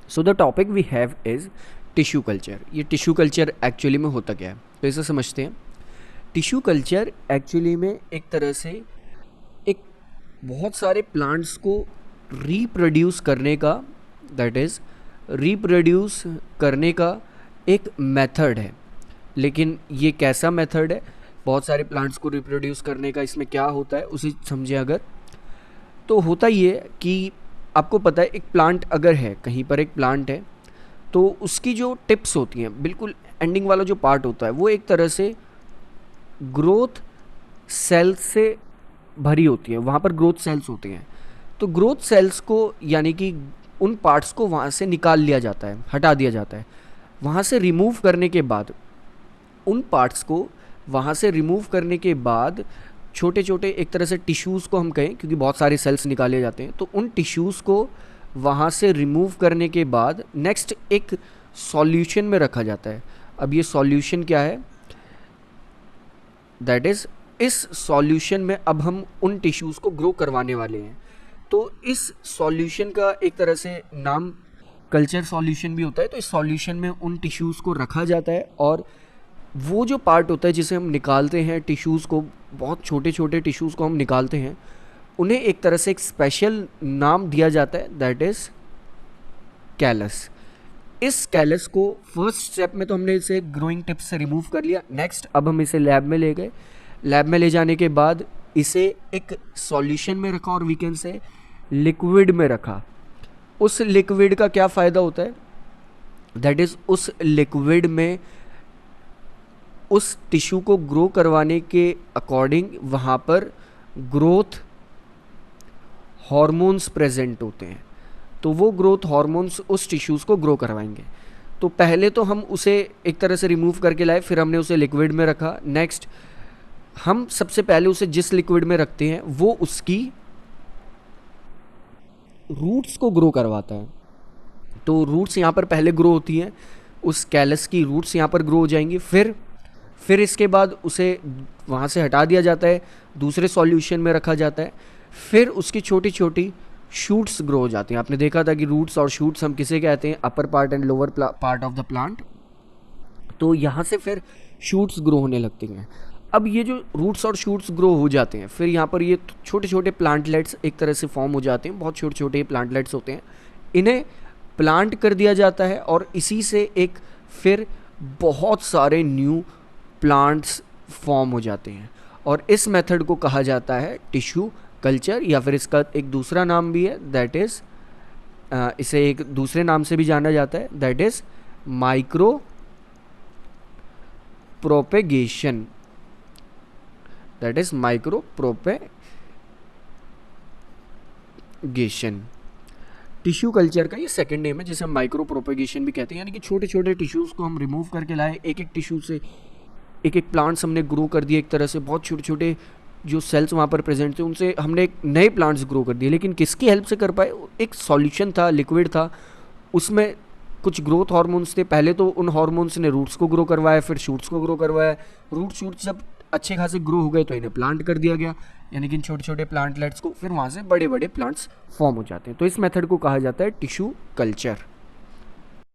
So the topic we have is tissue culture. ये tissue culture actually में होता क्या है, तो इसे समझते हैं। टिश्यू कल्चर एक्चुअली में एक तरह से एक बहुत सारे प्लांट्स को रिप्रोड्यूस करने का, दैट इज़ रिप्रोड्यूस करने का एक मेथड है। लेकिन ये कैसा मेथड है, बहुत सारे प्लांट्स को रिप्रोड्यूस करने का, इसमें क्या होता है उसे समझे अगर, तो होता ये है कि आपको पता है एक प्लांट अगर है, कहीं पर एक प्लांट है, तो उसकी जो टिप्स होती हैं, बिल्कुल एंडिंग वाला जो पार्ट होता है, वो एक तरह से ग्रोथ सेल्स से भरी होती है। वहाँ पर ग्रोथ सेल्स होते हैं, तो ग्रोथ सेल्स को यानी कि उन पार्ट्स को वहाँ से निकाल लिया जाता है, हटा दिया जाता है। वहाँ से रिमूव करने के बाद उन पार्ट्स को वहाँ से रिमूव करने के बाद छोटे छोटे एक तरह से टिश्यूज़ को हम कहें, क्योंकि बहुत सारे सेल्स निकाले जाते हैं, तो उन टिश्यूज़ को वहाँ से रिमूव करने के बाद नेक्स्ट एक सॉल्यूशन में रखा जाता है। अब ये सॉल्यूशन क्या है, दैट इज़ इस सॉल्यूशन में अब हम उन टिश्यूज़ को ग्रो करवाने वाले हैं। तो इस सॉल्यूशन का एक तरह से नाम कल्चर सॉल्यूशन भी होता है। तो इस सॉल्यूशन में उन टिश्यूज़ को रखा जाता है, और वो जो पार्ट होता है जिसे हम निकालते हैं टिश्यूज़ को, बहुत छोटे छोटे टिश्यूज़ को हम निकालते हैं, उन्हें एक तरह से एक स्पेशल नाम दिया जाता है, दैट इज़ कैलस। इस कैलस को फर्स्ट स्टेप में तो हमने इसे ग्रोइंग टिप्स से रिमूव कर लिया। नेक्स्ट अब हम इसे लैब में ले गए। लैब में ले जाने के बाद इसे एक सॉल्यूशन में रखा, और वी कैन से लिक्विड में रखा। उस लिक्विड का क्या फ़ायदा होता है, दैट इज़ उस लिक्विड में उस टिश्यू को ग्रो करवाने के अकॉर्डिंग वहाँ पर ग्रोथ हार्मोन्स प्रेजेंट होते हैं। तो वो ग्रोथ हार्मोन्स उस टिश्यूज़ को ग्रो करवाएंगे। तो पहले तो हम उसे एक तरह से रिमूव करके लाए, फिर हमने उसे लिक्विड में रखा। नेक्स्ट हम सबसे पहले उसे जिस लिक्विड में रखते हैं वो उसकी रूट्स को ग्रो करवाता है। तो रूट्स यहाँ पर पहले ग्रो होती हैं, उस कैलस की रूट्स यहाँ पर ग्रो हो जाएंगी। फिर इसके बाद उसे वहाँ से हटा दिया जाता है, दूसरे सॉल्यूशन में रखा जाता है। फिर उसकी छोटी छोटी शूट्स ग्रो हो जाती हैं। आपने देखा था कि रूट्स और शूट्स हम किसे कहते हैं, upper part and lower part of the plant. तो यहाँ से फिर शूट्स ग्रो होने लगती हैं। अब ये जो रूट्स और शूट्स ग्रो हो जाते हैं, फिर यहाँ पर ये छोटे छोटे प्लांटलेट्स एक तरह से फॉर्म हो जाते हैं। बहुत छोटे छोटे प्लांटलेट्स होते हैं, इन्हें प्लांट कर दिया जाता है, और इसी से एक फिर बहुत सारे न्यू प्लांट्स फॉर्म हो जाते हैं। और इस मेथड को कहा जाता है टिश्यू कल्चर, या फिर इसका एक दूसरा नाम भी है, दैट इज़ इसे एक दूसरे नाम से भी जाना जाता है, that is micro propagation. That is micro propagation. Tissue culture का ये सेकंड नेम है, जिसे हम माइक्रो प्रोपेगेशन भी कहते हैं। यानी कि छोटे छोटे टिश्यूज़ को हम रिमूव करके लाए, एक एक टिश्यू से एक एक प्लांट्स हमने ग्रो कर दिए। एक तरह से बहुत छोटे छोटे जो सेल्स वहाँ पर प्रेजेंट थे, उनसे हमने एक नए प्लांट्स ग्रो कर दिए। लेकिन किसकी हेल्प से कर पाए, एक सॉल्यूशन था, लिक्विड था, उसमें कुछ ग्रोथ हार्मोन्स थे। पहले तो उन हार्मोन्स ने रूट्स को ग्रो करवाया, फिर शूट्स को ग्रो करवाया। रूट शूट्स जब अच्छे खासे ग्रो हो गए तो इन्हें प्लांट कर दिया गया, यानी कि इन छोटे छोटे प्लांटलेट्स को, फिर वहाँ से बड़े बड़े प्लांट्स फॉर्म हो जाते हैं। तो इस मेथड को कहा जाता है टिश्यू कल्चर।